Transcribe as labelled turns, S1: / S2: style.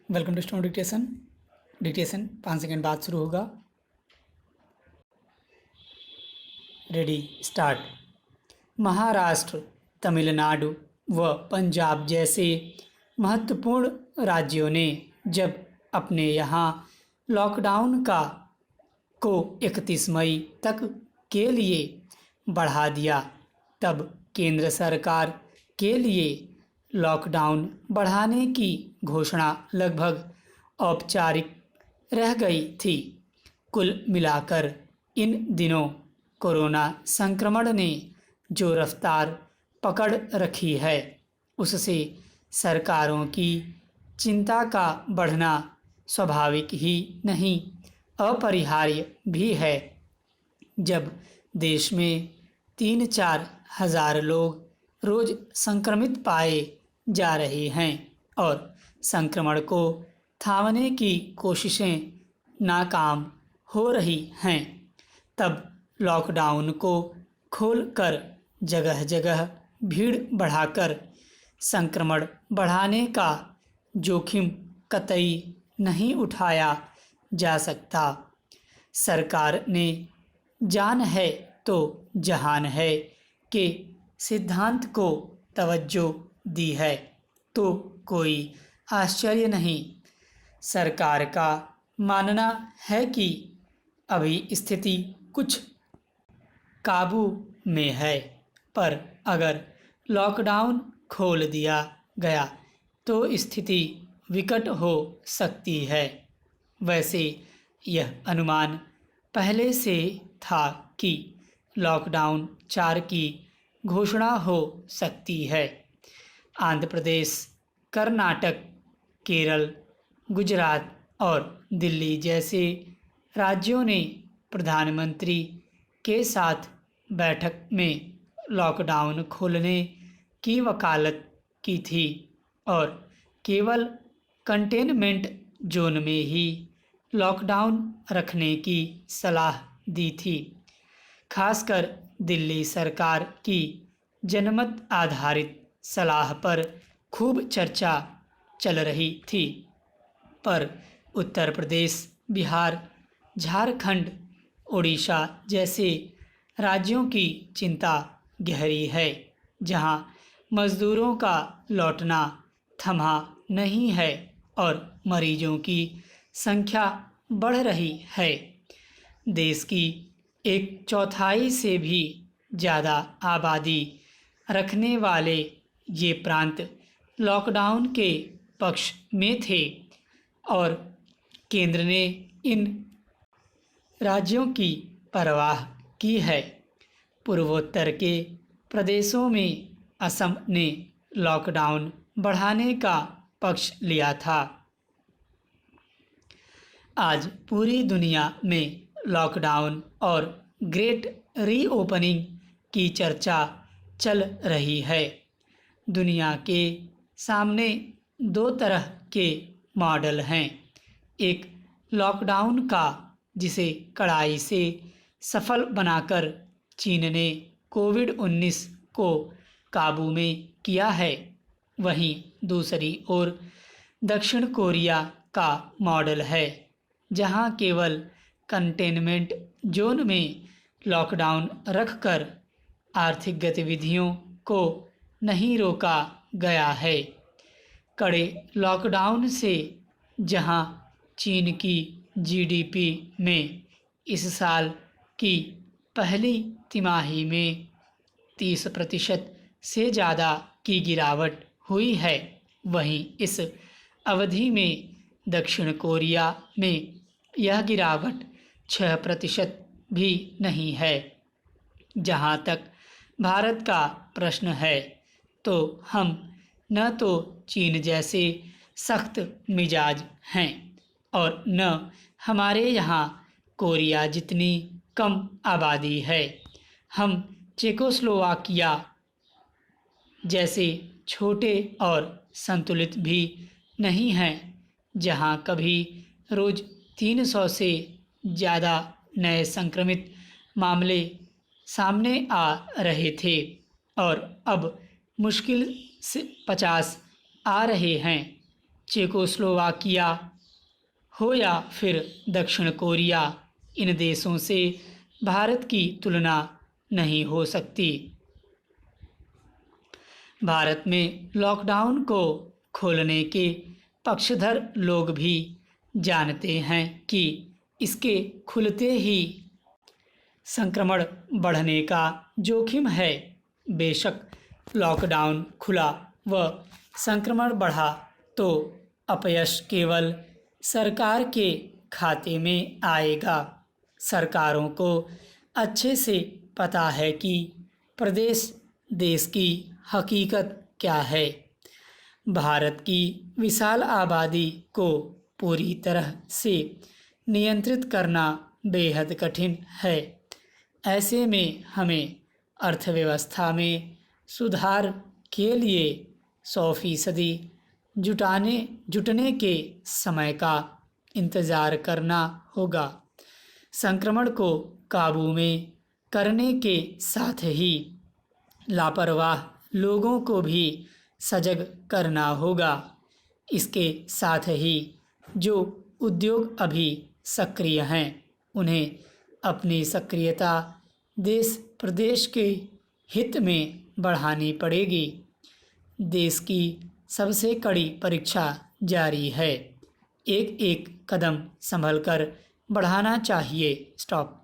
S1: Welcome to student dictation. Dictation 5 second बाद शुरू होगा। Ready start. महाराष्ट्र, तमिलनाडु व पंजाब जैसे महत्वपूर्ण राज्यों ने जब अपने यहाँ लॉकडाउन को 31 मई तक के लिए बढ़ा दिया, तब केंद्र सरकार के लिए लॉकडाउन बढ़ाने की घोषणा लगभग औपचारिक रह गई थी। कुल मिलाकर इन दिनों कोरोना संक्रमण ने जो रफ्तार पकड़ रखी है, उससे सरकारों की चिंता का बढ़ना स्वाभाविक ही नहीं, अपरिहार्य भी है। जब देश में 3-4 हज़ार लोग रोज़ संक्रमित पाए जा रहे हैं और संक्रमण को थामने की कोशिशें नाकाम हो रही हैं, तब लॉकडाउन को खोलकर जगह जगह भीड़ बढ़ाकर संक्रमण बढ़ाने का जोखिम कतई नहीं उठाया जा सकता। सरकार ने जान है तो जहान है के सिद्धांत को तवज्जो दी है, तो कोई आश्चर्य नहीं। सरकार का मानना है कि अभी स्थिति कुछ काबू में है, पर अगर लॉकडाउन खोल दिया गया तो स्थिति विकट हो सकती है। वैसे यह अनुमान पहले से था कि लॉकडाउन 4 की घोषणा हो सकती है। आंध्र प्रदेश, कर्नाटक, केरल, गुजरात और दिल्ली जैसे राज्यों ने प्रधानमंत्री के साथ बैठक में लॉकडाउन खोलने की वकालत की थी और केवल कंटेनमेंट जोन में ही लॉकडाउन रखने की सलाह दी थी। खासकर दिल्ली सरकार की जनमत आधारित सलाह पर खूब चर्चा चल रही थी, पर उत्तर प्रदेश, बिहार, झारखंड, ओडिशा जैसे राज्यों की चिंता गहरी है, जहां मजदूरों का लौटना थमा नहीं है और मरीजों की संख्या बढ़ रही है। देश की 1/4 से भी ज़्यादा आबादी रखने वाले ये प्रांत लॉकडाउन के पक्ष में थे और केंद्र ने इन राज्यों की परवाह की है। पूर्वोत्तर के प्रदेशों में असम ने लॉकडाउन बढ़ाने का पक्ष लिया था। आज पूरी दुनिया में लॉकडाउन और ग्रेट रीओपनिंग की चर्चा चल रही है। दुनिया के सामने 2 तरह के मॉडल हैं। एक लॉकडाउन का, जिसे कड़ाई से सफल बनाकर चीन ने कोविड-19 को काबू में किया है। वहीं दूसरी ओर दक्षिण कोरिया का मॉडल है, जहां केवल कंटेनमेंट जोन में लॉकडाउन रखकर आर्थिक गतिविधियों को नहीं रोका गया है। कड़े लॉकडाउन से जहां चीन की जीडीपी में इस साल की पहली तिमाही में 30% से ज़्यादा की गिरावट हुई है, वहीं इस अवधि में दक्षिण कोरिया में यह गिरावट 6% भी नहीं है। जहाँ तक भारत का प्रश्न है, तो हम न तो चीन जैसे सख्त मिजाज हैं और न हमारे यहाँ कोरिया जितनी कम आबादी है। हम चेकोस्लोवाकिया जैसे छोटे और संतुलित भी नहीं हैं, जहाँ कभी रोज़ 300 से ज़्यादा नए संक्रमित मामले सामने आ रहे थे और अब मुश्किल से 50 आ रहे हैं। चेकोस्लोवाकिया हो या फिर दक्षिण कोरिया, इन देशों से भारत की तुलना नहीं हो सकती। भारत में लॉकडाउन को खोलने के पक्षधर लोग भी जानते हैं कि इसके खुलते ही संक्रमण बढ़ने का जोखिम है। बेशक लॉकडाउन खुला व संक्रमण बढ़ा तो अपयश केवल सरकार के खाते में आएगा। सरकारों को अच्छे से पता है कि प्रदेश देश की हकीकत क्या है। भारत की विशाल आबादी को पूरी तरह से नियंत्रित करना बेहद कठिन है। ऐसे में हमें अर्थव्यवस्था में सुधार के लिए 100% जुटने के समय का इंतज़ार करना होगा। संक्रमण को काबू में करने के साथ ही लापरवाह लोगों को भी सजग करना होगा। इसके साथ ही जो उद्योग अभी सक्रिय हैं उन्हें अपनी सक्रियता देश प्रदेश के हित में बढ़ानी पड़ेगी। देश की सबसे कड़ी परीक्षा जारी है। एक एक कदम संभलकर बढ़ाना चाहिए। स्टॉप।